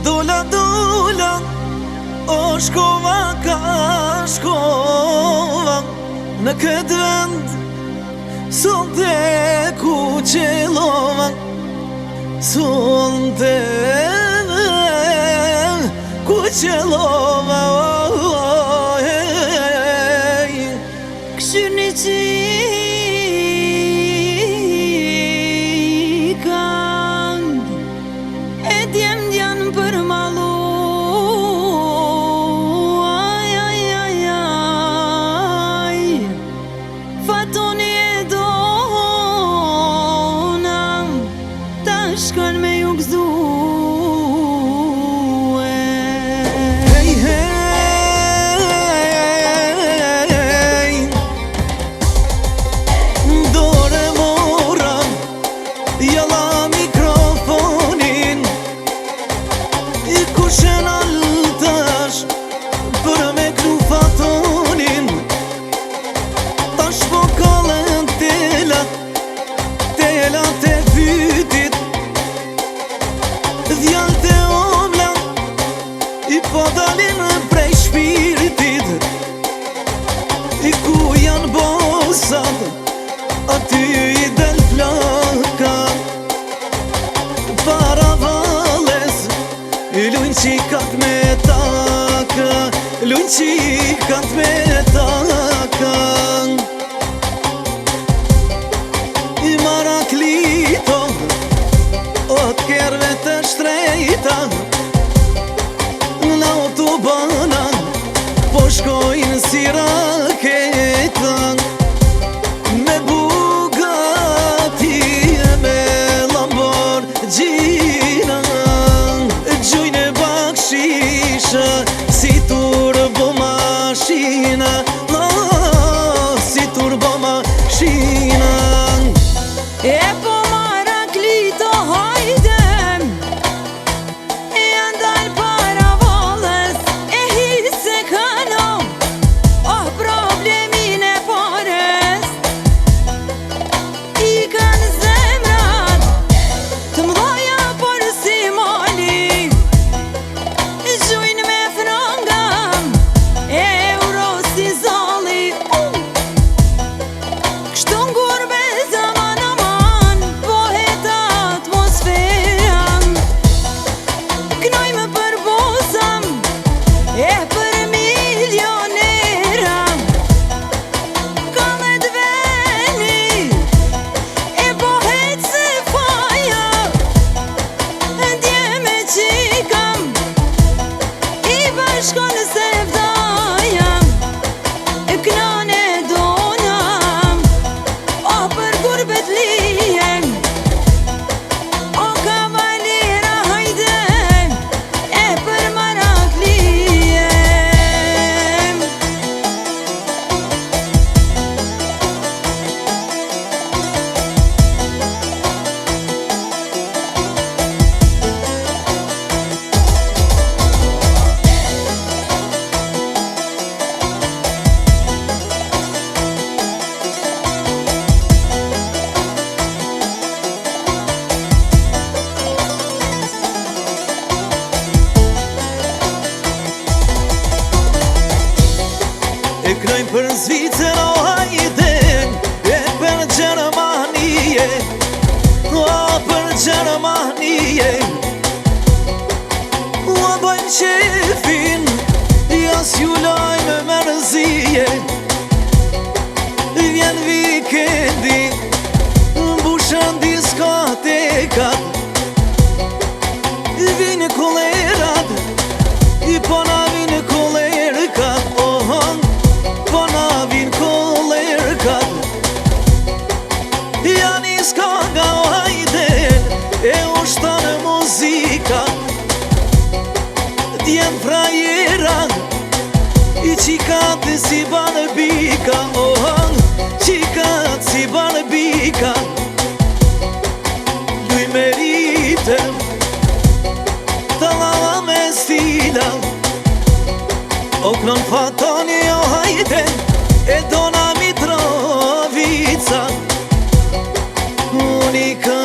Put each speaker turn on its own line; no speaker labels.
Dola, dola, o shkova ka shkova në këtë vend, sonte ku qelova, sonte ku qelova.
Këshirni qikan e djem djanë për malu. Fatoni e dona ta shkon me ju gëzu.
Djallë të omla i po dalin prej shpiritit, i ku janë bosat, aty i del flaka. Para vales i lujnë qikat me taka, lujnë qikat me taka. I Maraklito o t'kerve të shtrejta në autobana po shkojnë si raketa, me Bugatti e me Lamborghini, gjujnë e bakshisha si turbo mashina, si turbo mashina.
E po Maraklito hajdem, e andal para valles, e hise kano, oh problemin e pares. I kanë zemrat të mdhaja por si mali, gjujnë me frangam, euro si zali. Kështu ngurbe zaman aman, pohet atmosferan. Knojmë për bosam, e për milionera. Kallet veni, e pohet se faja. Djeme qikam, i bashkon se vdaja. Knane donam, o për gurbet lijen, o kavalera hajde, e për Maraklijen.
E knojmë për Zvicër, o hajde, e për Gjermanije, o për Gjermanije. O bëjmë qefin, jas ju lajmë mërzije. Vjen vikendi, mbushën diskotekat, vinë kolerat, i po na vinë kolerkat, po na vinë kolerkat. Janë i skanga o hajde, e ushtanë muzika, djenë frajera, i qikat si banë bika, qikat si banë bika. Luj merite, të lava me stila, o knon Fatoni o hajde, e dona Mitrovica, unika